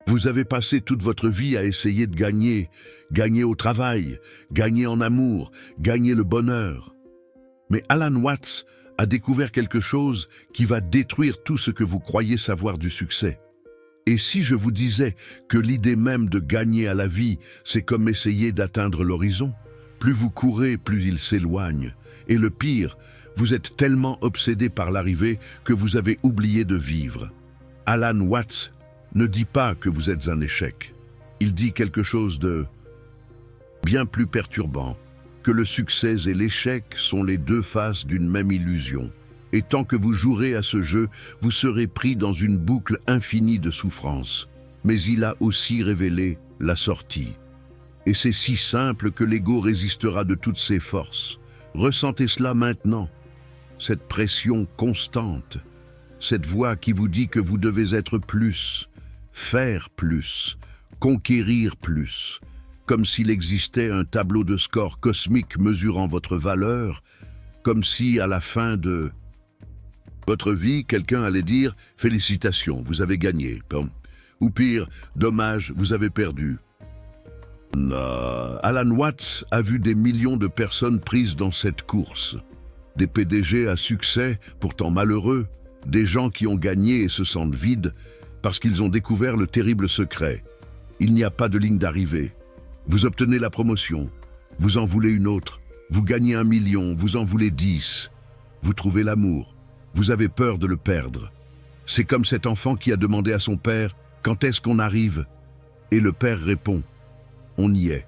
Vous avez passé toute votre vie à essayer de gagner, gagner au travail, gagner en amour, gagner le bonheur. Mais Alan Watts a découvert quelque chose qui va détruire tout ce que vous croyez savoir du succès. Et si je vous disais que l'idée même de gagner à la vie, c'est comme essayer d'atteindre l'horizon? Plus vous courez, plus il s'éloigne. Et le pire, vous êtes tellement obsédé par l'arrivée que vous avez oublié de vivre. Alan Watts ne dit pas que vous êtes un échec. Il dit quelque chose de bien plus perturbant, que le succès et l'échec sont les deux faces d'une même illusion. Et tant que vous jouerez à ce jeu, vous serez pris dans une boucle infinie de souffrance. Mais il a aussi révélé la sortie. Et c'est si simple que l'ego résistera de toutes ses forces. Ressentez cela maintenant. Cette pression constante, cette voix qui vous dit que vous devez être plus, faire plus, conquérir plus, comme s'il existait un tableau de score cosmique mesurant votre valeur, comme si à la fin de votre vie, quelqu'un allait dire « Félicitations, vous avez gagné ». Ou pire, « Dommage, vous avez perdu ». Alan Watts a vu des millions de personnes prises dans cette course. Des PDG à succès, pourtant malheureux, des gens qui ont gagné et se sentent vides parce qu'ils ont découvert le terrible secret. Il n'y a pas de ligne d'arrivée. Vous obtenez la promotion, vous en voulez une autre, vous gagnez 1 million, vous en voulez 10. Vous trouvez l'amour, vous avez peur de le perdre. C'est comme cet enfant qui a demandé à son père « Quand est-ce qu'on arrive ?» Et le père répond « On y est. »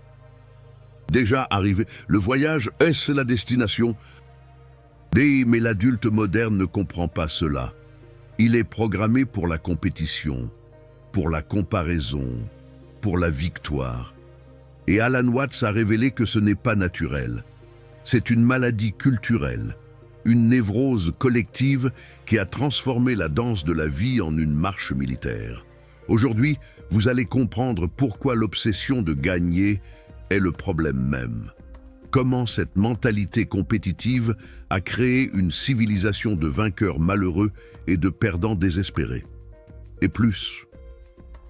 Déjà arrivé, le voyage, est-ce la destination? Mais l'adulte moderne ne comprend pas cela. Il est programmé pour la compétition, pour la comparaison, pour la victoire. Et Alan Watts a révélé que ce n'est pas naturel. C'est une maladie culturelle, une névrose collective qui a transformé la danse de la vie en une marche militaire. Aujourd'hui, vous allez comprendre pourquoi l'obsession de gagner est le problème même. Comment cette mentalité compétitive a créé une civilisation de vainqueurs malheureux et de perdants désespérés. Et plus,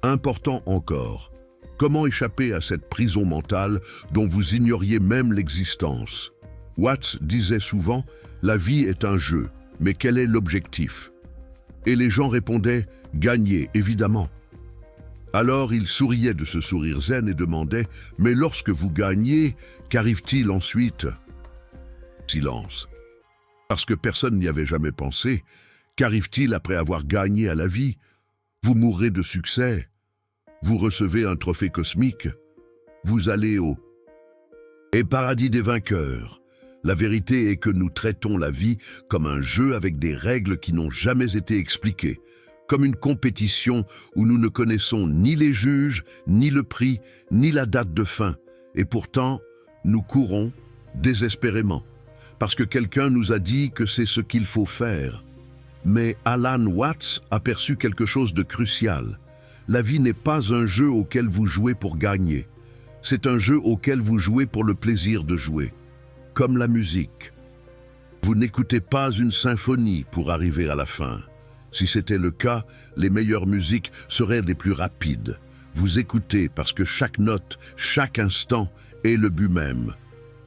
important encore, comment échapper à cette prison mentale dont vous ignoriez même l'existence? Watts disait souvent « La vie est un jeu, mais quel est l'objectif ?» Et les gens répondaient « Gagner, évidemment ». Alors il souriait de ce sourire zen et demandait « Mais lorsque vous gagnez, qu'arrive-t-il ensuite ?» Silence. Parce que personne n'y avait jamais pensé. Qu'arrive-t-il après avoir gagné à la vie? Vous mourrez de succès. Vous recevez un trophée cosmique. Vous allez au paradis des vainqueurs. La vérité est que nous traitons la vie comme un jeu avec des règles qui n'ont jamais été expliquées. Comme une compétition où nous ne connaissons ni les juges, ni le prix, ni la date de fin. Et pourtant, nous courons désespérément, parce que quelqu'un nous a dit que c'est ce qu'il faut faire. Mais Alan Watts a perçu quelque chose de crucial. La vie n'est pas un jeu auquel vous jouez pour gagner. C'est un jeu auquel vous jouez pour le plaisir de jouer. Comme la musique. Vous n'écoutez pas une symphonie pour arriver à la fin. Si c'était le cas, les meilleures musiques seraient les plus rapides. Vous écoutez parce que chaque note, chaque instant est le but même.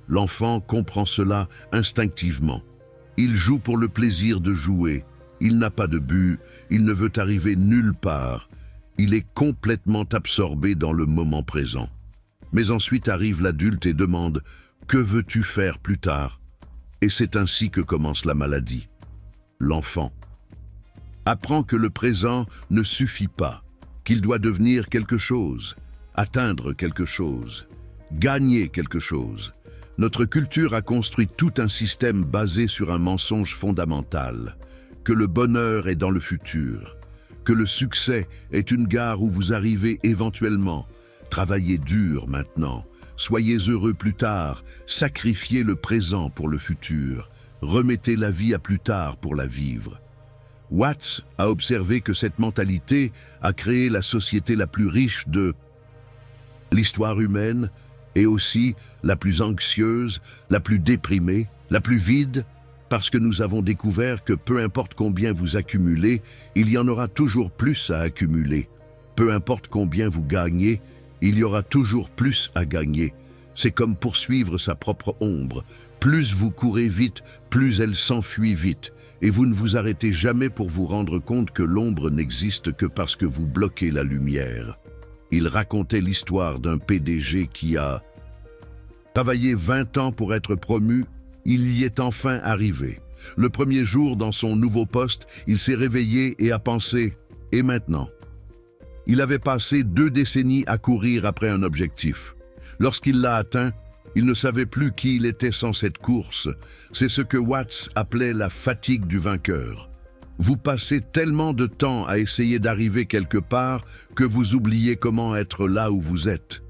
L'enfant comprend cela instinctivement. Il joue pour le plaisir de jouer. Il n'a pas de but, il ne veut arriver nulle part. Il est complètement absorbé dans le moment présent. Mais ensuite arrive l'adulte et demande « Que veux-tu faire plus tard ?» Et c'est ainsi que commence la maladie. L'enfant apprend que le présent ne suffit pas, qu'il doit devenir quelque chose, atteindre quelque chose, gagner quelque chose. Notre culture a construit tout un système basé sur un mensonge fondamental, que le bonheur est dans le futur, que le succès est une gare où vous arrivez éventuellement. Travaillez dur maintenant, soyez heureux plus tard, sacrifiez le présent pour le futur, remettez la vie à plus tard pour la vivre. Watts a observé que cette mentalité a créé la société la plus riche de l'histoire humaine et aussi la plus anxieuse, la plus déprimée, la plus vide, parce que nous avons découvert que peu importe combien vous accumulez, il y en aura toujours plus à accumuler. Peu importe combien vous gagnez, il y aura toujours plus à gagner. C'est comme poursuivre sa propre ombre. Plus vous courez vite, plus elle s'enfuit vite. Et vous ne vous arrêtez jamais pour vous rendre compte que l'ombre n'existe que parce que vous bloquez la lumière. Il racontait l'histoire d'un PDG qui a travaillé 20 ans pour être promu. Il y est enfin arrivé. Le premier jour dans son nouveau poste, il s'est réveillé et a pensé « Et maintenant ?» Il avait passé 2 décennies à courir après un objectif. Lorsqu'il l'a atteint, il ne savait plus qui il était sans cette course. C'est ce que Watts appelait la fatigue du vainqueur. Vous passez tellement de temps à essayer d'arriver quelque part que vous oubliez comment être là où vous êtes.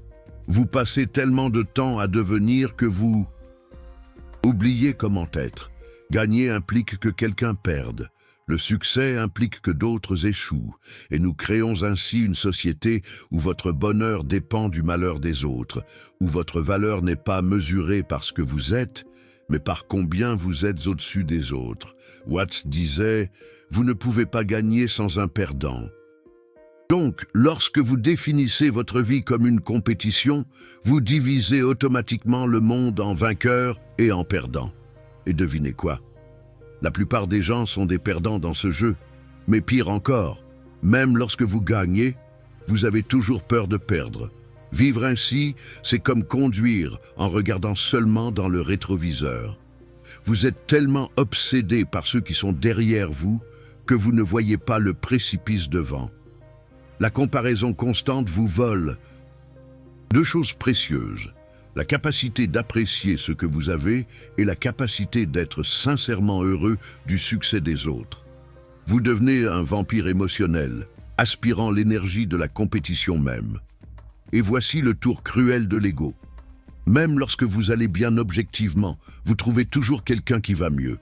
Vous passez tellement de temps à devenir que vous oubliez comment être. Gagner implique que quelqu'un perde. Le succès implique que d'autres échouent, et nous créons ainsi une société où votre bonheur dépend du malheur des autres, où votre valeur n'est pas mesurée par ce que vous êtes, mais par combien vous êtes au-dessus des autres. Watts disait « Vous ne pouvez pas gagner sans un perdant ». Donc, lorsque vous définissez votre vie comme une compétition, vous divisez automatiquement le monde en vainqueurs et en perdants. Et devinez quoi? La plupart des gens sont des perdants dans ce jeu. Mais pire encore, même lorsque vous gagnez, vous avez toujours peur de perdre. Vivre ainsi, c'est comme conduire en regardant seulement dans le rétroviseur. Vous êtes tellement obsédé par ceux qui sont derrière vous que vous ne voyez pas le précipice devant. La comparaison constante vous vole 2 choses précieuses. La capacité d'apprécier ce que vous avez et la capacité d'être sincèrement heureux du succès des autres. Vous devenez un vampire émotionnel, aspirant l'énergie de la compétition même. Et voici le tour cruel de l'ego. Même lorsque vous allez bien objectivement, vous trouvez toujours quelqu'un qui va mieux.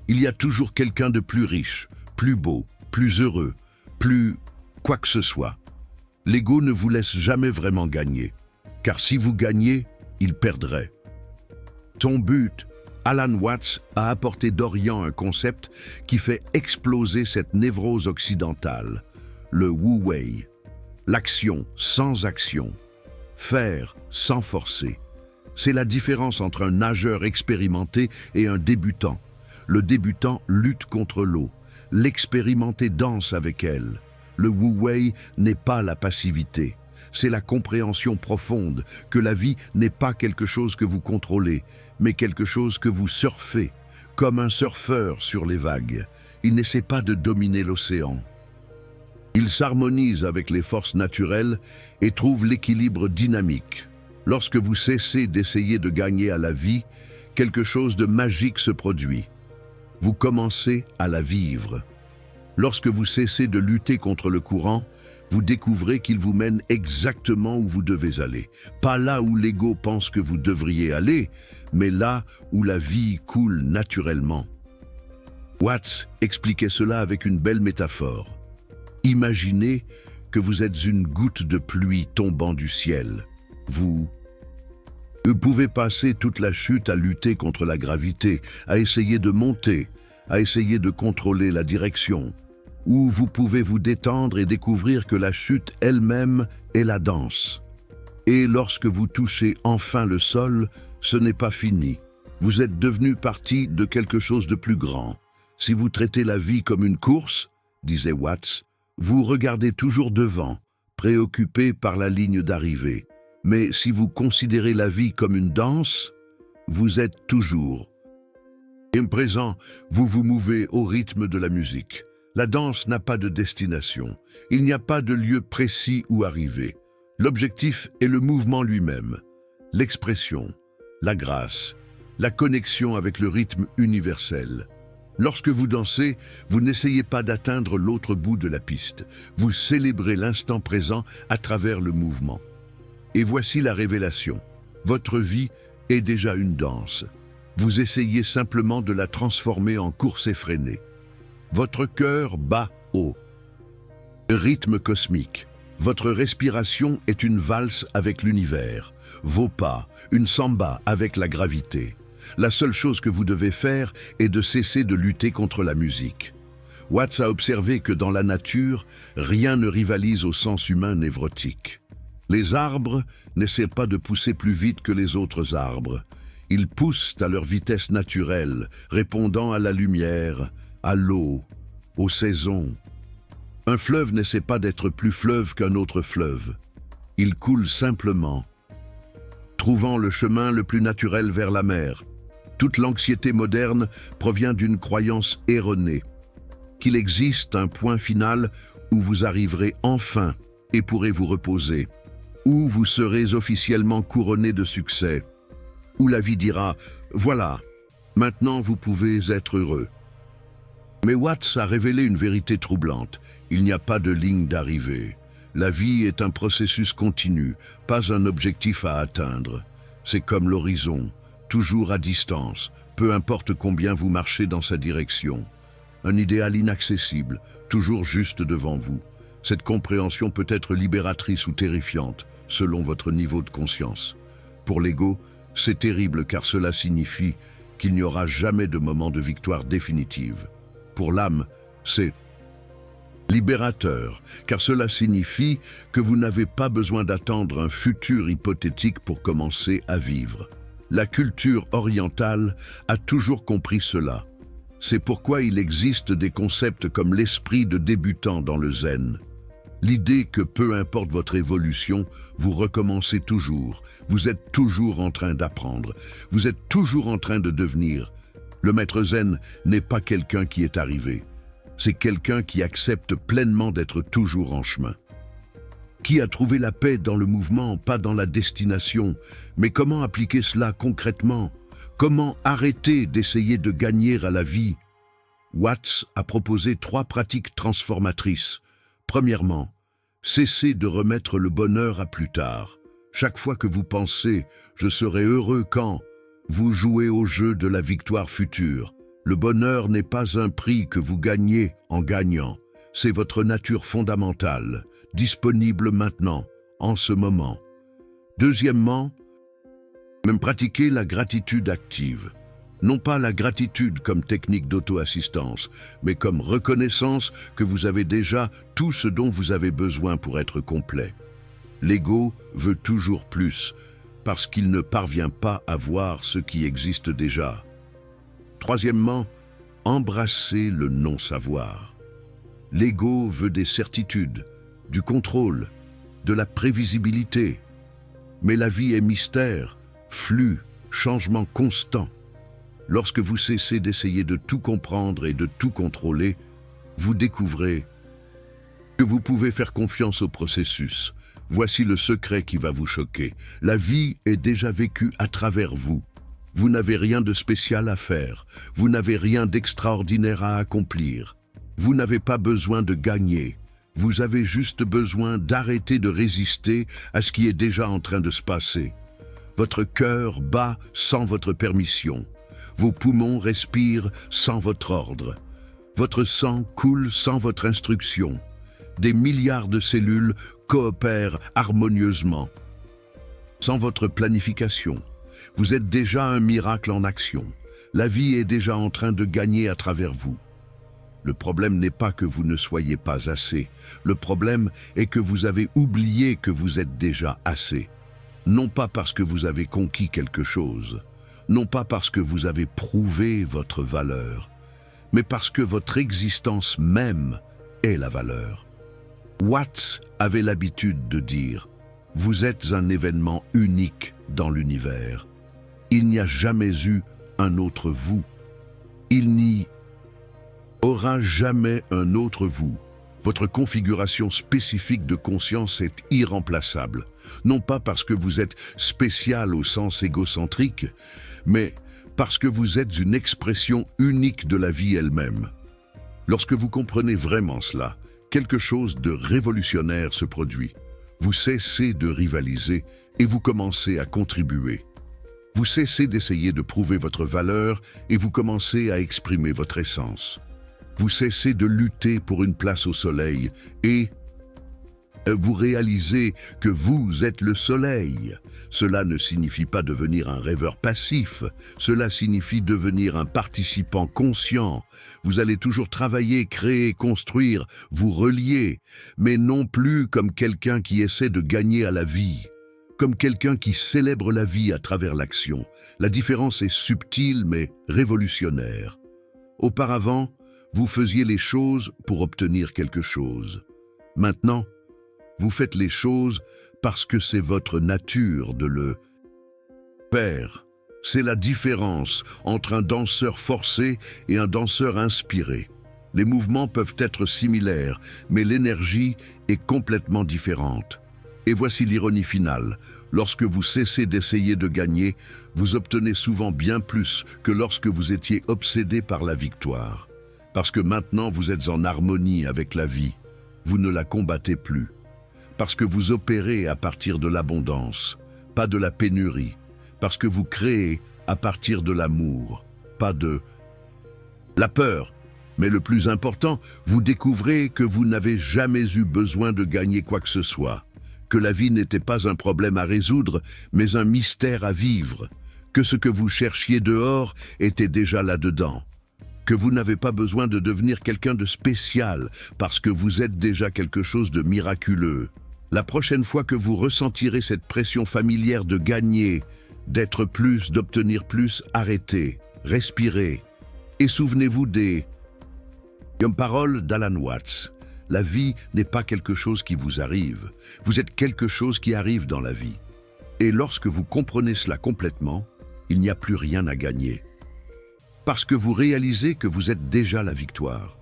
Il y a toujours quelqu'un de plus riche, plus beau, plus heureux, plus quoi que ce soit. L'ego ne vous laisse jamais vraiment gagner, car si vous gagnez, il perdrait. Son but, Alan Watts a apporté d'Orient un concept qui fait exploser cette névrose occidentale, le Wu Wei, l'action sans action, faire sans forcer. C'est la différence entre un nageur expérimenté et un débutant. Le débutant lutte contre l'eau, l'expérimenté danse avec elle. Le Wu Wei n'est pas la passivité. C'est la compréhension profonde que la vie n'est pas quelque chose que vous contrôlez, mais quelque chose que vous surfez, comme un surfeur sur les vagues. Il n'essaie pas de dominer l'océan. Il s'harmonise avec les forces naturelles et trouve l'équilibre dynamique. Lorsque vous cessez d'essayer de gagner à la vie, quelque chose de magique se produit. Vous commencez à la vivre. Lorsque vous cessez de lutter contre le courant, vous découvrez qu'il vous mène exactement où vous devez aller. Pas là où l'ego pense que vous devriez aller, mais là où la vie coule naturellement. Watts expliquait cela avec une belle métaphore. Imaginez que vous êtes une goutte de pluie tombant du ciel. Vous pouvez passer toute la chute à lutter contre la gravité, à essayer de monter, à essayer de contrôler la direction. Ou vous pouvez vous détendre et découvrir que la chute elle-même est la danse. Et lorsque vous touchez enfin le sol, ce n'est pas fini. Vous êtes devenu partie de quelque chose de plus grand. Si vous traitez la vie comme une course, disait Watts, vous regardez toujours devant, préoccupé par la ligne d'arrivée. Mais si vous considérez la vie comme une danse, vous êtes toujours. Et présent, vous vous mouvez au rythme de la musique. La danse n'a pas de destination. Il n'y a pas de lieu précis où arriver. L'objectif est le mouvement lui-même, l'expression, la grâce, la connexion avec le rythme universel. Lorsque vous dansez, vous n'essayez pas d'atteindre l'autre bout de la piste. Vous célébrez l'instant présent à travers le mouvement. Et voici la révélation. Votre vie est déjà une danse. Vous essayez simplement de la transformer en course effrénée. Votre cœur bat haut. Rythme cosmique. Votre respiration est une valse avec l'univers. Vos pas, une samba avec la gravité. La seule chose que vous devez faire est de cesser de lutter contre la musique. Watts a observé que dans la nature, rien ne rivalise au sens humain névrotique. Les arbres n'essaient pas de pousser plus vite que les autres arbres. Ils poussent à leur vitesse naturelle, répondant à la lumière, à l'eau, aux saisons. Un fleuve n'essaie pas d'être plus fleuve qu'un autre fleuve. Il coule simplement, trouvant le chemin le plus naturel vers la mer. Toute l'anxiété moderne provient d'une croyance erronée, qu'il existe un point final où vous arriverez enfin et pourrez vous reposer, où vous serez officiellement couronné de succès, où la vie dira « Voilà, maintenant vous pouvez être heureux ». Mais Watts a révélé une vérité troublante. Il n'y a pas de ligne d'arrivée. La vie est un processus continu, pas un objectif à atteindre. C'est comme l'horizon, toujours à distance, peu importe combien vous marchez dans sa direction. Un idéal inaccessible, toujours juste devant vous. Cette compréhension peut être libératrice ou terrifiante, selon votre niveau de conscience. Pour l'ego, c'est terrible car cela signifie qu'il n'y aura jamais de moment de victoire définitive. Pour l'âme, c'est libérateur, car cela signifie que vous n'avez pas besoin d'attendre un futur hypothétique pour commencer à vivre. La culture orientale a toujours compris cela. C'est pourquoi il existe des concepts comme l'esprit de débutant dans le zen. L'idée que peu importe votre évolution, vous recommencez toujours. Vous êtes toujours en train d'apprendre. Vous êtes toujours en train de devenir. Le maître zen n'est pas quelqu'un qui est arrivé. C'est quelqu'un qui accepte pleinement d'être toujours en chemin. Qui a trouvé la paix dans le mouvement, pas dans la destination? Mais comment appliquer cela concrètement? Comment arrêter d'essayer de gagner à la vie? Watts a proposé 3 pratiques transformatrices. Premièrement, cessez de remettre le bonheur à plus tard. Chaque fois que vous pensez « je serai heureux quand », vous jouez au jeu de la victoire future. Le bonheur n'est pas un prix que vous gagnez en gagnant. C'est votre nature fondamentale, disponible maintenant, en ce moment. Deuxièmement, même pratiquer la gratitude active. Non pas la gratitude comme technique d'auto-assistance, mais comme reconnaissance que vous avez déjà tout ce dont vous avez besoin pour être complet. L'ego veut toujours plus, parce qu'il ne parvient pas à voir ce qui existe déjà. Troisièmement, embrasser le non-savoir. L'ego veut des certitudes, du contrôle, de la prévisibilité. Mais la vie est mystère, flux, changement constant. Lorsque vous cessez d'essayer de tout comprendre et de tout contrôler, vous découvrez que vous pouvez faire confiance au processus. Voici le secret qui va vous choquer. La vie est déjà vécue à travers vous. Vous n'avez rien de spécial à faire. Vous n'avez rien d'extraordinaire à accomplir. Vous n'avez pas besoin de gagner. Vous avez juste besoin d'arrêter de résister à ce qui est déjà en train de se passer. Votre cœur bat sans votre permission. Vos poumons respirent sans votre ordre. Votre sang coule sans votre instruction. Des milliards de cellules coopèrent harmonieusement. Sans votre planification, vous êtes déjà un miracle en action. La vie est déjà en train de gagner à travers vous. Le problème n'est pas que vous ne soyez pas assez. Le problème est que vous avez oublié que vous êtes déjà assez. Non pas parce que vous avez conquis quelque chose, non pas parce que vous avez prouvé votre valeur, mais parce que votre existence même est la valeur. Watts avait l'habitude de dire « Vous êtes un événement unique dans l'univers. Il n'y a jamais eu un autre vous. Il n'y aura jamais un autre vous. Votre configuration spécifique de conscience est irremplaçable, non pas parce que vous êtes spécial au sens égocentrique, mais parce que vous êtes une expression unique de la vie elle-même. Lorsque vous comprenez vraiment cela, quelque chose de révolutionnaire se produit. Vous cessez de rivaliser et vous commencez à contribuer. Vous cessez d'essayer de prouver votre valeur et vous commencez à exprimer votre essence. Vous cessez de lutter pour une place au soleil et Vous réalisez que vous êtes le soleil. Cela ne signifie pas devenir un rêveur passif, cela signifie devenir un participant conscient. Vous allez toujours travailler, créer, construire, vous relier, mais non plus comme quelqu'un qui essaie de gagner à la vie, comme quelqu'un qui célèbre la vie à travers l'action. La différence est subtile mais révolutionnaire. Auparavant, vous faisiez les choses pour obtenir quelque chose. Maintenant, vous faites les choses parce que c'est votre nature de le faire. C'est la différence entre un danseur forcé et un danseur inspiré. Les mouvements peuvent être similaires, mais l'énergie est complètement différente. Et voici l'ironie finale. Lorsque vous cessez d'essayer de gagner, vous obtenez souvent bien plus que lorsque vous étiez obsédé par la victoire. Parce que maintenant vous êtes en harmonie avec la vie. Vous ne la combattez plus. Parce que vous opérez à partir de l'abondance, pas de la pénurie. Parce que vous créez à partir de l'amour, pas de la peur. Mais le plus important, vous découvrez que vous n'avez jamais eu besoin de gagner quoi que ce soit. Que la vie n'était pas un problème à résoudre, mais un mystère à vivre. Que ce que vous cherchiez dehors était déjà là-dedans. Que vous n'avez pas besoin de devenir quelqu'un de spécial, parce que vous êtes déjà quelque chose de miraculeux. La prochaine fois que vous ressentirez cette pression familière de gagner, d'être plus, d'obtenir plus, arrêtez, respirez. Et souvenez-vous des paroles d'Alan Watts. La vie n'est pas quelque chose qui vous arrive. Vous êtes quelque chose qui arrive dans la vie. Et lorsque vous comprenez cela complètement, il n'y a plus rien à gagner. Parce que vous réalisez que vous êtes déjà la victoire.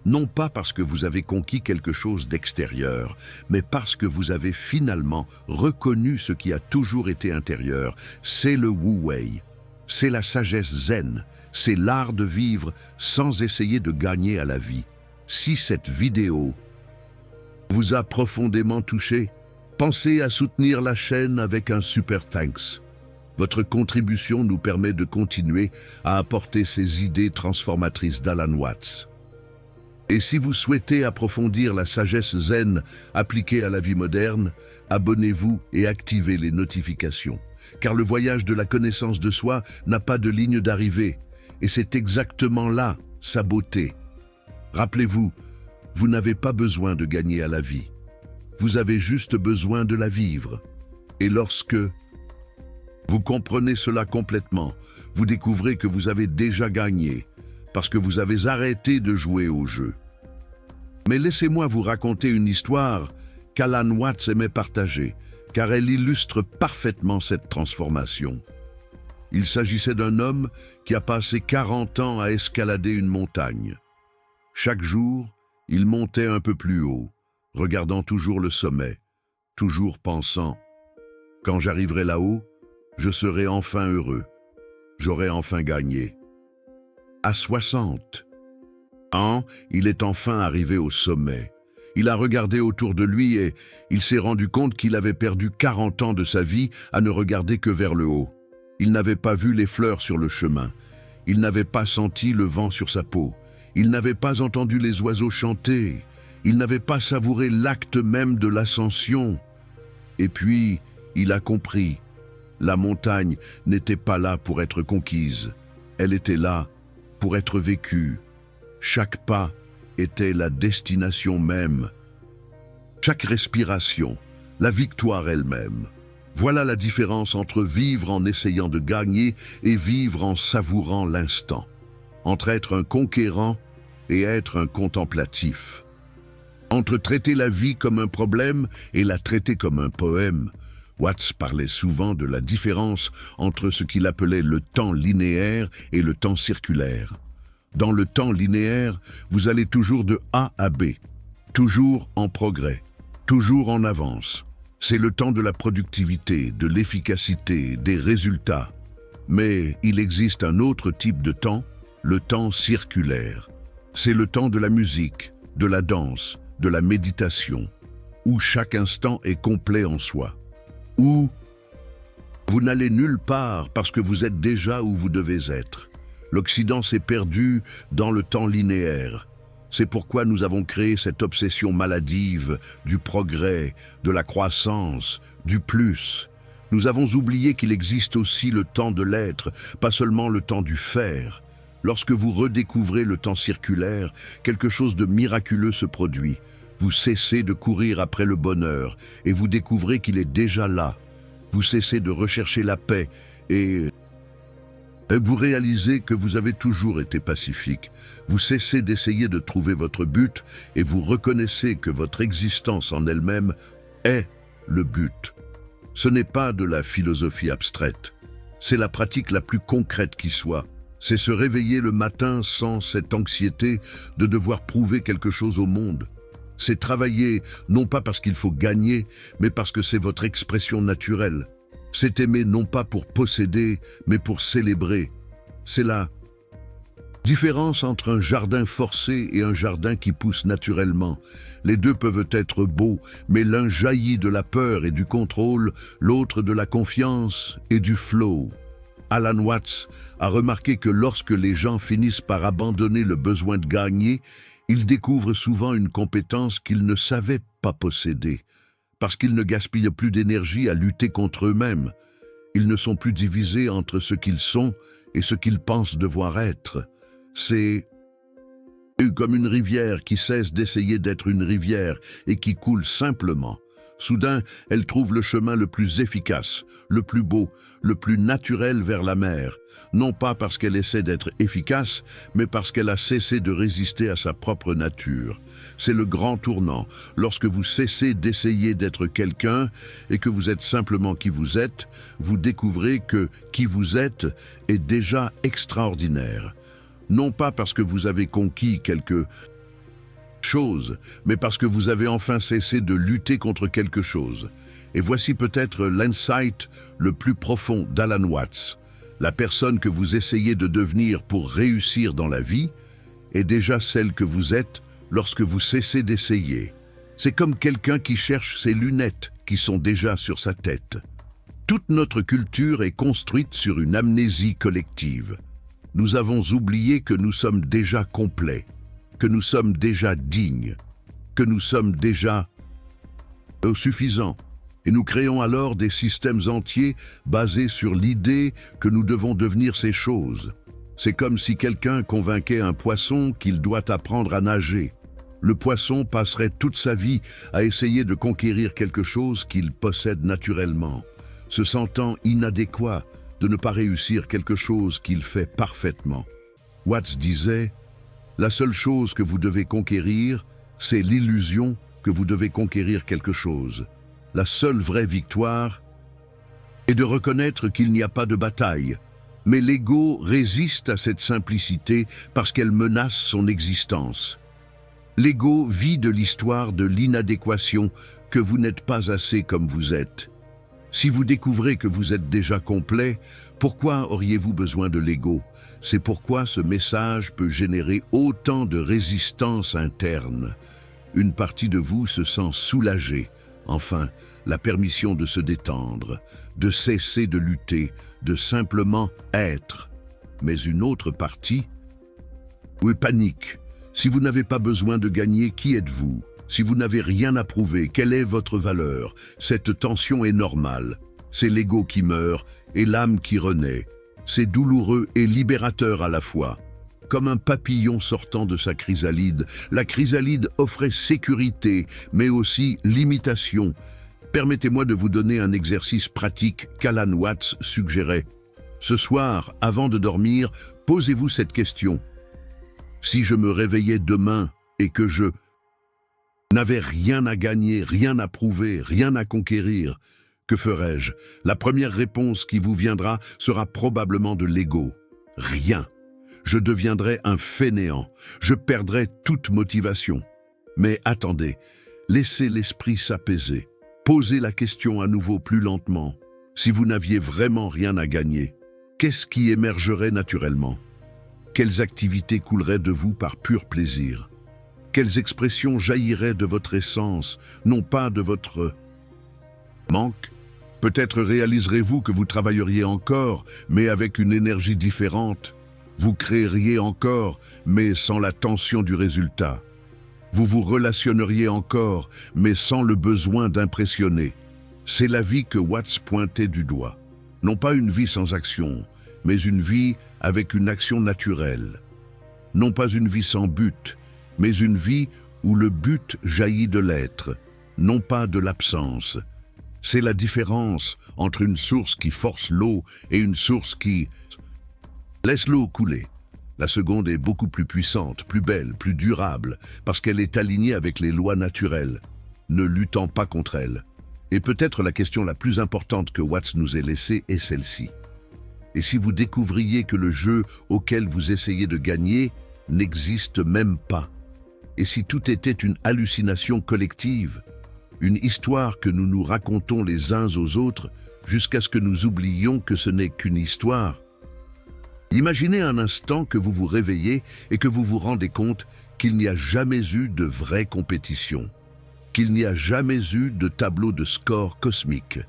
Non pas parce que vous avez conquis quelque chose d'extérieur, mais parce que vous avez finalement reconnu ce qui a toujours été intérieur. C'est le Wu Wei. C'est la sagesse zen. C'est l'art de vivre sans essayer de gagner à la vie. Si cette vidéo vous a profondément touché, pensez à soutenir la chaîne avec un super thanks. Votre contribution nous permet de continuer à apporter ces idées transformatrices d'Alan Watts. Et si vous souhaitez approfondir la sagesse zen appliquée à la vie moderne, abonnez-vous et activez les notifications. Car le voyage de la connaissance de soi n'a pas de ligne d'arrivée. Et c'est exactement là sa beauté. Rappelez-vous, vous n'avez pas besoin de gagner à la vie. Vous avez juste besoin de la vivre. Et lorsque vous comprenez cela complètement, vous découvrez que vous avez déjà gagné, parce que vous avez arrêté de jouer au jeu. Mais laissez-moi vous raconter une histoire qu'Alan Watts aimait partager, car elle illustre parfaitement cette transformation. Il s'agissait d'un homme qui a passé 40 ans à escalader une montagne. Chaque jour, il montait un peu plus haut, regardant toujours le sommet, toujours pensant « Quand j'arriverai là-haut, je serai enfin heureux, j'aurai enfin gagné. » À 60 ans, il est enfin arrivé au sommet. Il a regardé autour de lui et il s'est rendu compte qu'il avait perdu 40 ans de sa vie à ne regarder que vers le haut. Il n'avait pas vu les fleurs sur le chemin. Il n'avait pas senti le vent sur sa peau. Il n'avait pas entendu les oiseaux chanter. Il n'avait pas savouré l'acte même de l'ascension. Et puis, il a compris. La montagne n'était pas là pour être conquise. Elle était là pour être vécue. Chaque pas était la destination même. Chaque respiration, la victoire elle-même. Voilà la différence entre vivre en essayant de gagner et vivre en savourant l'instant. Entre être un conquérant et être un contemplatif. Entre traiter la vie comme un problème et la traiter comme un poème. Watts parlait souvent de la différence entre ce qu'il appelait le temps linéaire et le temps circulaire. Dans le temps linéaire, vous allez toujours de A à B, toujours en progrès, toujours en avance. C'est le temps de la productivité, de l'efficacité, des résultats. Mais il existe un autre type de temps, le temps circulaire. C'est le temps de la musique, de la danse, de la méditation, où chaque instant est complet en soi. Où vous n'allez nulle part parce que vous êtes déjà où vous devez être. L'Occident s'est perdu dans le temps linéaire. C'est pourquoi nous avons créé cette obsession maladive du progrès, de la croissance, du plus. Nous avons oublié qu'il existe aussi le temps de l'être, pas seulement le temps du faire. Lorsque vous redécouvrez le temps circulaire, quelque chose de miraculeux se produit. Vous cessez de courir après le bonheur et vous découvrez qu'il est déjà là. Vous cessez de rechercher la paix et vous réalisez que vous avez toujours été pacifique. Vous cessez d'essayer de trouver votre but et vous reconnaissez que votre existence en elle-même est le but. Ce n'est pas de la philosophie abstraite. C'est la pratique la plus concrète qui soit. C'est se réveiller le matin sans cette anxiété de devoir prouver quelque chose au monde. C'est travailler non pas parce qu'il faut gagner, mais parce que c'est votre expression naturelle. C'est aimer non pas pour posséder, mais pour célébrer. C'est la différence entre un jardin forcé et un jardin qui pousse naturellement. Les deux peuvent être beaux, mais l'un jaillit de la peur et du contrôle, l'autre de la confiance et du flow. Alan Watts a remarqué que lorsque les gens finissent par abandonner le besoin de gagner, ils découvrent souvent une compétence qu'ils ne savaient pas posséder, parce qu'ils ne gaspillent plus d'énergie à lutter contre eux-mêmes. Ils ne sont plus divisés entre ce qu'ils sont et ce qu'ils pensent devoir être. C'est comme une rivière qui cesse d'essayer d'être une rivière et qui coule simplement. Soudain, elle trouve le chemin le plus efficace, le plus beau, le plus naturel vers la mer, non pas parce qu'elle essaie d'être efficace, mais parce qu'elle a cessé de résister à sa propre nature. C'est le grand tournant, lorsque vous cessez d'essayer d'être quelqu'un et que vous êtes simplement qui vous êtes, vous découvrez que qui vous êtes est déjà extraordinaire. Non pas parce que vous avez conquis quelque chose, mais parce que vous avez enfin cessé de lutter contre quelque chose. Et voici peut-être l'insight le plus profond d'Alan Watts. La personne que vous essayez de devenir pour réussir dans la vie est déjà celle que vous êtes lorsque vous cessez d'essayer. C'est comme quelqu'un qui cherche ses lunettes qui sont déjà sur sa tête. Toute notre culture est construite sur une amnésie collective. Nous avons oublié que nous sommes déjà complets, que nous sommes déjà dignes, que nous sommes déjà suffisants. Et nous créons alors des systèmes entiers basés sur l'idée que nous devons devenir ces choses. C'est comme si quelqu'un convainquait un poisson qu'il doit apprendre à nager. Le poisson passerait toute sa vie à essayer de conquérir quelque chose qu'il possède naturellement, se sentant inadéquat de ne pas réussir quelque chose qu'il fait parfaitement. Watts disait « La seule chose que vous devez conquérir, c'est l'illusion que vous devez conquérir quelque chose. La seule vraie victoire est de reconnaître qu'il n'y a pas de bataille. Mais l'ego résiste à cette simplicité parce qu'elle menace son existence. L'ego vit de l'histoire de l'inadéquation, que vous n'êtes pas assez comme vous êtes. Si vous découvrez que vous êtes déjà complet, pourquoi auriez-vous besoin de l'ego? C'est pourquoi ce message peut générer autant de résistance interne. Une partie de vous se sent soulagée. Enfin, la permission de se détendre, de cesser de lutter, de simplement être. Mais une autre partie, panique. Si vous n'avez pas besoin de gagner, qui êtes-vous? Si vous n'avez rien à prouver, quelle est votre valeur? Cette tension est normale. C'est l'ego qui meurt et l'âme qui renaît. C'est douloureux et libérateur à la fois. Comme un papillon sortant de sa chrysalide, la chrysalide offrait sécurité, mais aussi limitation. Permettez-moi de vous donner un exercice pratique qu'Alan Watts suggérait. Ce soir, avant de dormir, posez-vous cette question. Si je me réveillais demain et que je n'avais rien à gagner, rien à prouver, rien à conquérir, que ferais-je? La première réponse qui vous viendra sera probablement de l'ego. Rien. Je deviendrai un fainéant. Je perdrai toute motivation. Mais attendez, laissez l'esprit s'apaiser. Posez la question à nouveau plus lentement. Si vous n'aviez vraiment rien à gagner, qu'est-ce qui émergerait naturellement? Quelles activités couleraient de vous par pur plaisir? Quelles expressions jailliraient de votre essence, non pas de votre manque? Peut-être réaliserez-vous que vous travailleriez encore, mais avec une énergie différente, Vous créeriez encore, mais sans la tension du résultat. Vous vous relationneriez encore, mais sans le besoin d'impressionner. C'est la vie que Watts pointait du doigt. Non pas une vie sans action, mais une vie avec une action naturelle. Non pas une vie sans but, mais une vie où le but jaillit de l'être, non pas de l'absence. C'est la différence entre une source qui force l'eau et une source qui laisse l'eau couler. La seconde est beaucoup plus puissante, plus belle, plus durable, parce qu'elle est alignée avec les lois naturelles, ne luttant pas contre elles. Et peut-être la question la plus importante que Watts nous ait laissée est celle-ci. Et si vous découvriez que le jeu auquel vous essayez de gagner n'existe même pas? Et si tout était une hallucination collective? Une histoire que nous nous racontons les uns aux autres jusqu'à ce que nous oublions que ce n'est qu'une histoire? Imaginez un instant que vous vous réveillez et que vous vous rendez compte qu'il n'y a jamais eu de vraie compétition, qu'il n'y a jamais eu de tableau de score cosmique,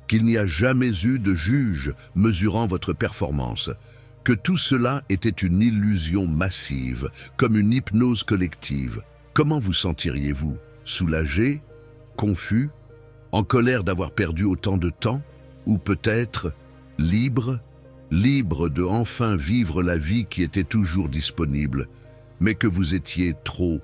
qu'il n'y a jamais eu de juge mesurant votre performance, que tout cela était une illusion massive, comme une hypnose collective. Comment vous sentiriez-vous? Soulagé? Confus? En colère d'avoir perdu autant de temps? Ou peut-être libre? Libre de enfin vivre la vie qui était toujours disponible, mais que vous étiez trop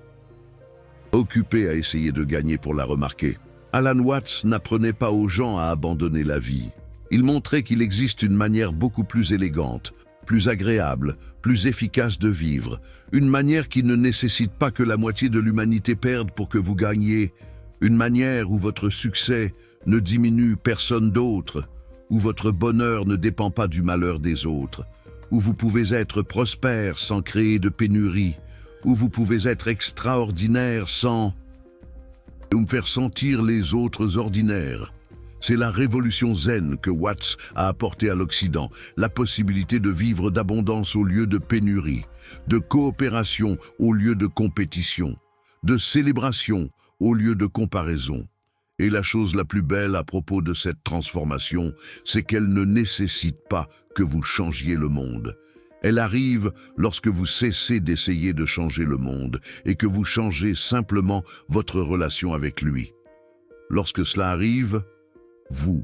occupé à essayer de gagner pour la remarquer. Alan Watts n'apprenait pas aux gens à abandonner la vie. Il montrait qu'il existe une manière beaucoup plus élégante, plus agréable, plus efficace de vivre, une manière qui ne nécessite pas que la moitié de l'humanité perde pour que vous gagniez, une manière où votre succès ne diminue personne d'autre, où votre bonheur ne dépend pas du malheur des autres, où vous pouvez être prospère sans créer de pénurie, où vous pouvez être extraordinaire sans me faire sentir les autres ordinaires. C'est la révolution zen que Watts a apportée à l'Occident, la possibilité de vivre d'abondance au lieu de pénurie, de coopération au lieu de compétition, de célébration au lieu de comparaison. Et la chose la plus belle à propos de cette transformation, c'est qu'elle ne nécessite pas que vous changiez le monde. Elle arrive lorsque vous cessez d'essayer de changer le monde et que vous changez simplement votre relation avec lui. Lorsque cela arrive, vous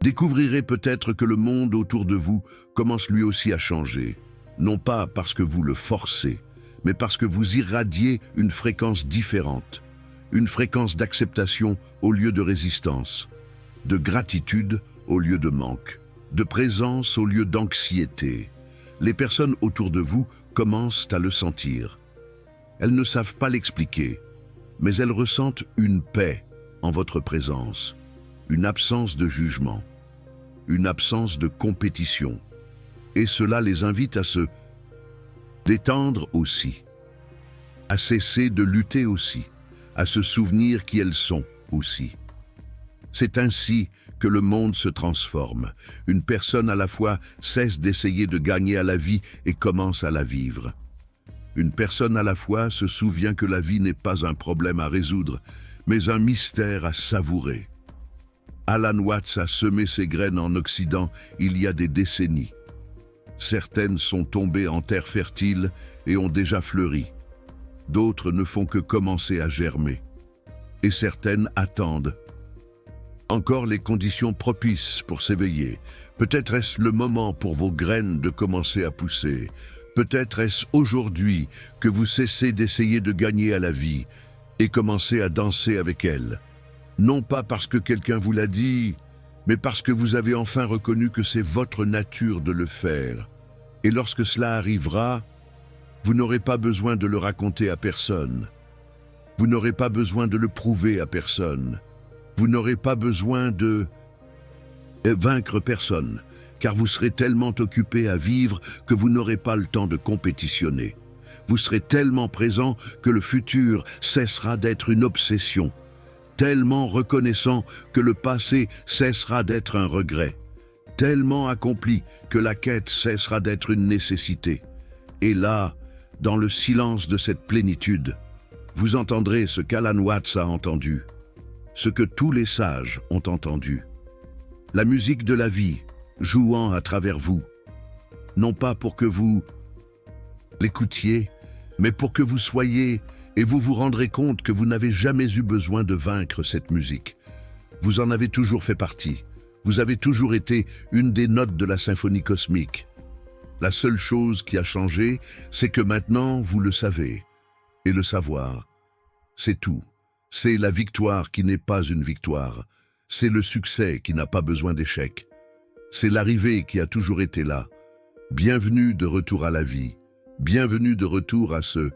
découvrirez peut-être que le monde autour de vous commence lui aussi à changer, non pas parce que vous le forcez, mais parce que vous irradiez une fréquence différente. Une fréquence d'acceptation au lieu de résistance, de gratitude au lieu de manque, de présence au lieu d'anxiété. Les personnes autour de vous commencent à le sentir. Elles ne savent pas l'expliquer, mais elles ressentent une paix en votre présence, une absence de jugement, une absence de compétition. Et cela les invite à se détendre aussi, à cesser de lutter aussi, à se souvenir qui elles sont aussi. C'est ainsi que le monde se transforme. Une personne à la fois cesse d'essayer de gagner à la vie et commence à la vivre. Une personne à la fois se souvient que la vie n'est pas un problème à résoudre, mais un mystère à savourer. Alan Watts a semé ses graines en Occident il y a des décennies. Certaines sont tombées en terre fertile et ont déjà fleuri. D'autres ne font que commencer à germer. Et certaines attendent encore les conditions propices pour s'éveiller. Peut-être est-ce le moment pour vos graines de commencer à pousser. Peut-être est-ce aujourd'hui que vous cessez d'essayer de gagner à la vie et commencez à danser avec elle. Non pas parce que quelqu'un vous l'a dit, mais parce que vous avez enfin reconnu que c'est votre nature de le faire. Et lorsque cela arrivera, vous n'aurez pas besoin de le raconter à personne. Vous n'aurez pas besoin de le prouver à personne. Vous n'aurez pas besoin de vaincre personne, car vous serez tellement occupé à vivre que vous n'aurez pas le temps de compétitionner. Vous serez tellement présent que le futur cessera d'être une obsession, tellement reconnaissant que le passé cessera d'être un regret, tellement accompli que la quête cessera d'être une nécessité. Et là, dans le silence de cette plénitude, vous entendrez ce qu'Alan Watts a entendu, ce que tous les sages ont entendu. La musique de la vie jouant à travers vous. non pas pour que vous l'écoutiez, mais pour que vous soyez, et vous vous rendrez compte que vous n'avez jamais eu besoin de vaincre cette musique. Vous en avez toujours fait partie. Vous avez toujours été une des notes de la symphonie cosmique. La seule chose qui a changé, c'est que maintenant vous le savez. Et le savoir, c'est tout. C'est la victoire qui n'est pas une victoire. C'est le succès qui n'a pas besoin d'échec. C'est l'arrivée qui a toujours été là. Bienvenue de retour à la vie. Bienvenue de retour à ce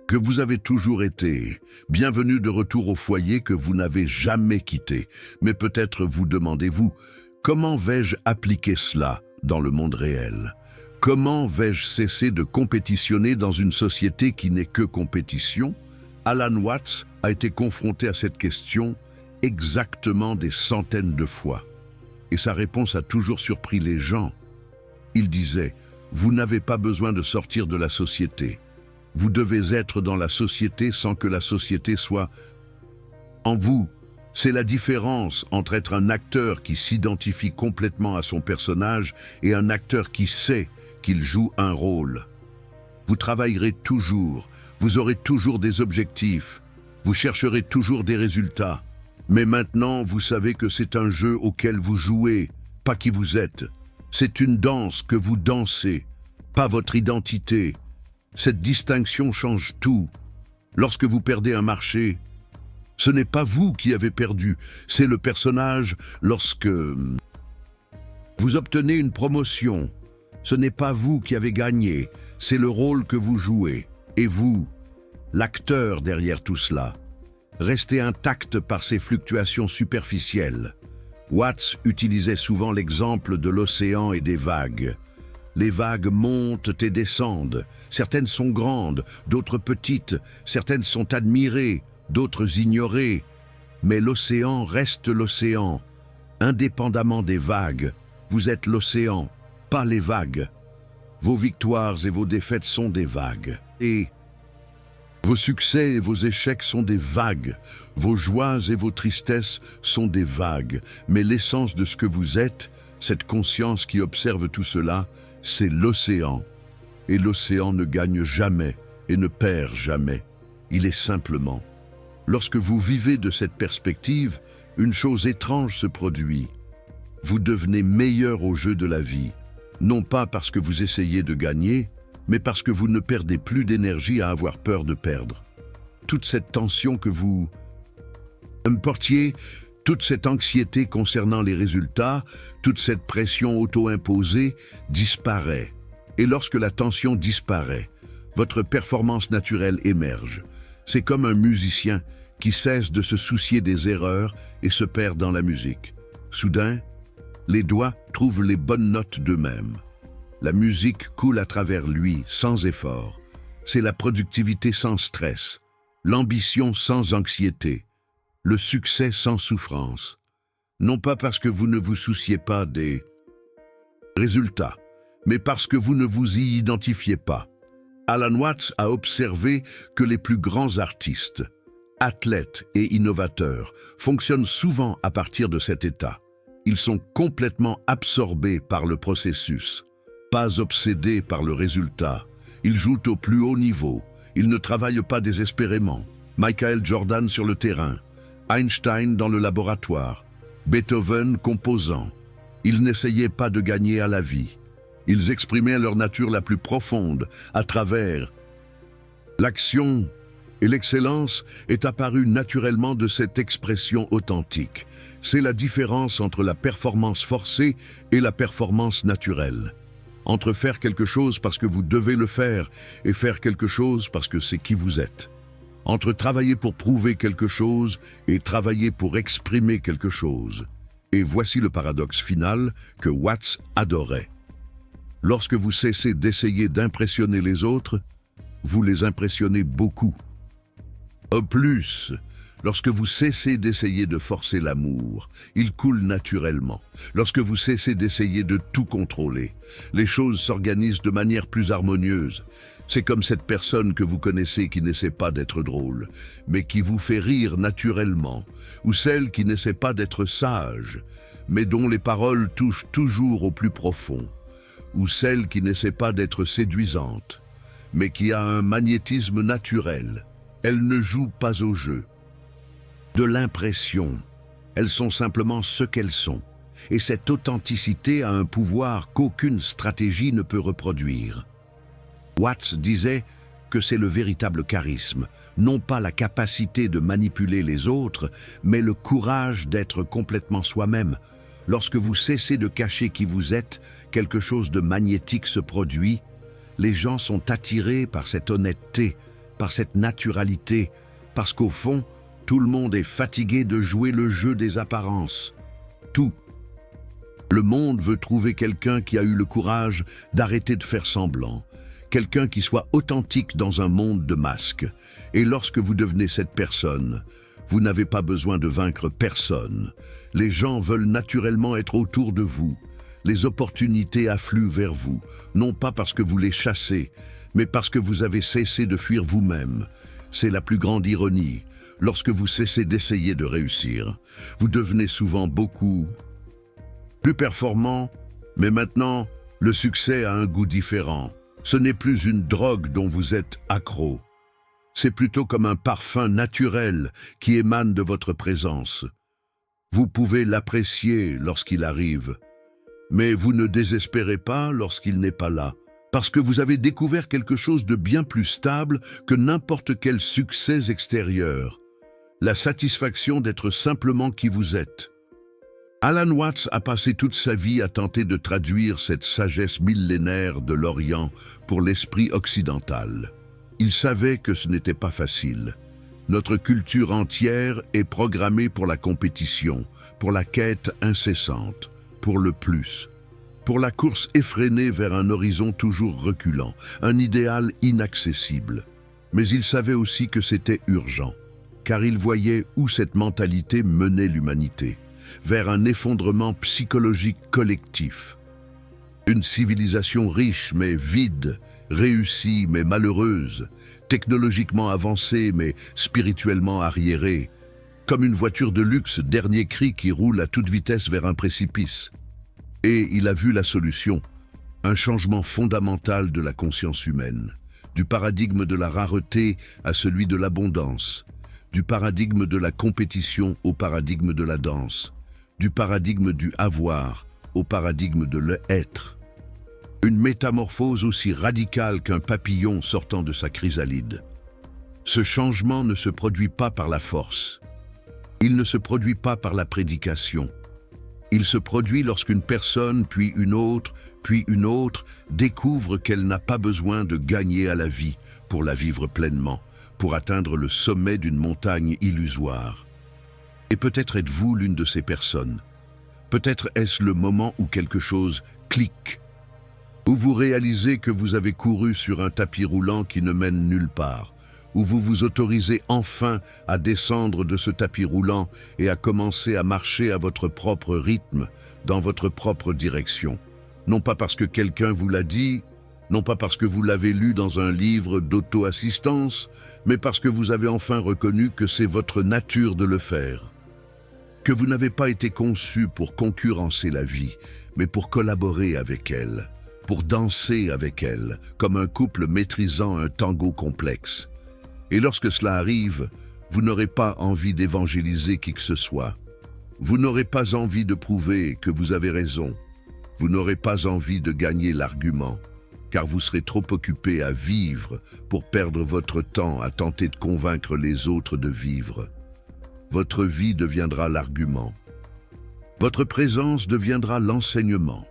que vous avez toujours été. Bienvenue de retour au foyer que vous n'avez jamais quitté. Mais peut-être vous demandez-vous, comment vais-je appliquer cela dans le monde réel? Comment vais-je cesser de compétitionner dans une société qui n'est que compétition? Alan Watts a été confronté à cette question exactement des centaines de fois. Et sa réponse a toujours surpris les gens. Il disait, vous n'avez pas besoin de sortir de la société. Vous devez être dans la société sans que la société soit en vous. C'est la différence entre être un acteur qui s'identifie complètement à son personnage et un acteur qui sait qu'il joue un rôle. Vous travaillerez toujours, vous aurez toujours des objectifs, vous chercherez toujours des résultats. Mais maintenant, vous savez que c'est un jeu auquel vous jouez, pas qui vous êtes. C'est une danse que vous dansez, pas votre identité. Cette distinction change tout. Lorsque vous perdez un marché, ce n'est pas vous qui avez perdu, c'est le personnage. Lorsque vous obtenez une promotion, ce n'est pas vous qui avez gagné, c'est le rôle que vous jouez. Et vous, l'acteur derrière tout cela, restez intact par ces fluctuations superficielles. Watts utilisait souvent l'exemple de l'océan et des vagues. Les vagues montent et descendent. Certaines sont grandes, d'autres petites. Certaines sont admirées, d'autres ignorées. Mais l'océan reste l'océan. Indépendamment des vagues, vous êtes l'océan, pas les vagues. Vos victoires et vos défaites sont des vagues. Et vos succès et vos échecs sont des vagues. Vos joies et vos tristesses sont des vagues. Mais l'essence de ce que vous êtes, cette conscience qui observe tout cela, c'est l'océan. Et l'océan ne gagne jamais et ne perd jamais. Il est simplement. Lorsque vous vivez de cette perspective, une chose étrange se produit. Vous devenez meilleur au jeu de la vie, non pas parce que vous essayez de gagner, mais parce que vous ne perdez plus d'énergie à avoir peur de perdre. Toute cette tension que vous portiez, toute cette anxiété concernant les résultats, toute cette pression auto-imposée disparaît. Et lorsque la tension disparaît, votre performance naturelle émerge. C'est comme un musicien qui cesse de se soucier des erreurs et se perd dans la musique. Soudain, les doigts trouvent les bonnes notes d'eux-mêmes. La musique coule à travers lui sans effort. C'est la productivité sans stress, l'ambition sans anxiété, le succès sans souffrance. Non pas parce que vous ne vous souciez pas des résultats, mais parce que vous ne vous y identifiez pas. Alan Watts a observé que les plus grands artistes, athlètes et innovateurs fonctionnent souvent à partir de cet état. Ils sont complètement absorbés par le processus, pas obsédés par le résultat. Ils jouent au plus haut niveau. Ils ne travaillent pas désespérément. Michael Jordan sur le terrain, Einstein dans le laboratoire, Beethoven composant. Ils n'essayaient pas de gagner à la vie. Ils exprimaient leur nature la plus profonde à travers l'action, et l'excellence est apparue naturellement de cette expression authentique. C'est la différence entre la performance forcée et la performance naturelle. Entre faire quelque chose parce que vous devez le faire et faire quelque chose parce que c'est qui vous êtes. Entre travailler pour prouver quelque chose et travailler pour exprimer quelque chose. Et voici le paradoxe final que Watts adorait. Lorsque vous cessez d'essayer d'impressionner les autres, vous les impressionnez beaucoup. Au plus, lorsque vous cessez d'essayer de forcer l'amour, il coule naturellement. Lorsque vous cessez d'essayer de tout contrôler, les choses s'organisent de manière plus harmonieuse. C'est comme cette personne que vous connaissez qui n'essaie pas d'être drôle, mais qui vous fait rire naturellement, ou celle qui n'essaie pas d'être sage, mais dont les paroles touchent toujours au plus profond. ou celle qui n'essaie pas d'être séduisante, mais qui a un magnétisme naturel. Elles ne jouent pas au jeu. De l'impression. Elles sont simplement ce qu'elles sont. Et cette authenticité a un pouvoir qu'aucune stratégie ne peut reproduire. Watts disait que c'est le véritable charisme, non pas la capacité de manipuler les autres, mais le courage d'être complètement soi-même. Lorsque vous cessez de cacher qui vous êtes, quelque chose de magnétique se produit. Les gens sont attirés par cette honnêteté, par cette naturalité, parce qu'au fond, tout le monde est fatigué de jouer le jeu des apparences. Tout. Le monde veut trouver quelqu'un qui a eu le courage d'arrêter de faire semblant, quelqu'un qui soit authentique dans un monde de masques. Et lorsque vous devenez cette personne, vous n'avez pas besoin de vaincre personne. Les gens veulent naturellement être autour de vous. Les opportunités affluent vers vous, non pas parce que vous les chassez, mais parce que vous avez cessé de fuir vous-même. C'est la plus grande ironie. Lorsque vous cessez d'essayer de réussir, vous devenez souvent beaucoup plus performant, mais maintenant, le succès a un goût différent. Ce n'est plus une drogue dont vous êtes accro. C'est plutôt comme un parfum naturel qui émane de votre présence. Vous pouvez l'apprécier lorsqu'il arrive, mais vous ne désespérez pas lorsqu'il n'est pas là, parce que vous avez découvert quelque chose de bien plus stable que n'importe quel succès extérieur. La satisfaction d'être simplement qui vous êtes. Alan Watts a passé toute sa vie à tenter de traduire cette sagesse millénaire de l'Orient pour l'esprit occidental. Il savait que ce n'était pas facile. Notre culture entière est programmée pour la compétition, pour la quête incessante, pour le plus, pour la course effrénée vers un horizon toujours reculant, un idéal inaccessible. Mais il savait aussi que c'était urgent, car il voyait où cette mentalité menait l'humanité, vers un effondrement psychologique collectif. Une civilisation riche mais vide, réussie mais malheureuse, technologiquement avancée mais spirituellement arriérée, comme une voiture de luxe dernier cri qui roule à toute vitesse vers un précipice. Et il a vu la solution, un changement fondamental de la conscience humaine, du paradigme de la rareté à celui de l'abondance, du paradigme de la compétition au paradigme de la danse, du paradigme du avoir au paradigme de l'être. Une métamorphose aussi radicale qu'un papillon sortant de sa chrysalide. Ce changement ne se produit pas par la force. Il ne se produit pas par la prédication. Il se produit lorsqu'une personne, puis une autre, découvre qu'elle n'a pas besoin de gagner à la vie pour la vivre pleinement, pour atteindre le sommet d'une montagne illusoire. Et peut-être êtes-vous l'une de ces personnes. Peut-être est-ce le moment où quelque chose clique, où vous réalisez que vous avez couru sur un tapis roulant qui ne mène nulle part, où vous vous autorisez enfin à descendre de ce tapis roulant et à commencer à marcher à votre propre rythme, dans votre propre direction. Non pas parce que quelqu'un vous l'a dit, non pas parce que vous l'avez lu dans un livre d'auto-assistance, mais parce que vous avez enfin reconnu que c'est votre nature de le faire. Que vous n'avez pas été conçu pour concurrencer la vie, mais pour collaborer avec elle, pour danser avec elle, comme un couple maîtrisant un tango complexe. Et lorsque cela arrive, vous n'aurez pas envie d'évangéliser qui que ce soit. Vous n'aurez pas envie de prouver que vous avez raison. Vous n'aurez pas envie de gagner l'argument, car vous serez trop occupé à vivre pour perdre votre temps à tenter de convaincre les autres de vivre. Votre vie deviendra l'argument. Votre présence deviendra l'enseignement.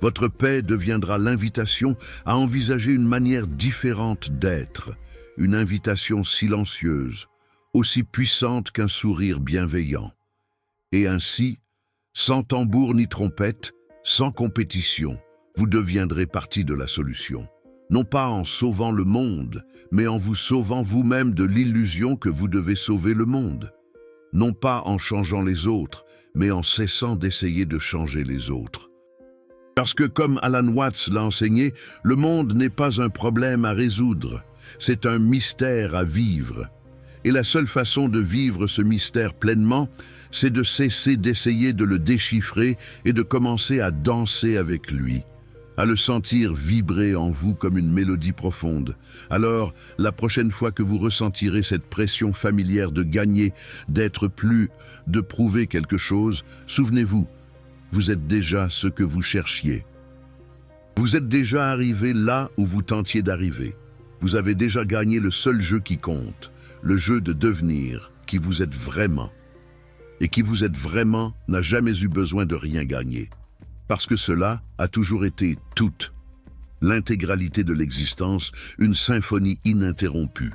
Votre paix deviendra l'invitation à envisager une manière différente d'être, une invitation silencieuse, aussi puissante qu'un sourire bienveillant. Et ainsi, sans tambour ni trompette, sans compétition, vous deviendrez partie de la solution. Non pas en sauvant le monde, mais en vous sauvant vous-même de l'illusion que vous devez sauver le monde. Non pas en changeant les autres, mais en cessant d'essayer de changer les autres. Parce que comme Alan Watts l'a enseigné, le monde n'est pas un problème à résoudre, c'est un mystère à vivre. Et la seule façon de vivre ce mystère pleinement, c'est de cesser d'essayer de le déchiffrer et de commencer à danser avec lui, à le sentir vibrer en vous comme une mélodie profonde. Alors, la prochaine fois que vous ressentirez cette pression familière de gagner, d'être plus, de prouver quelque chose, souvenez-vous, vous êtes déjà ce que vous cherchiez. Vous êtes déjà arrivé là où vous tentiez d'arriver. Vous avez déjà gagné le seul jeu qui compte, le jeu de devenir qui vous êtes vraiment. Et qui vous êtes vraiment n'a jamais eu besoin de rien gagner. Parce que cela a toujours été toute, l'intégralité de l'existence, une symphonie ininterrompue.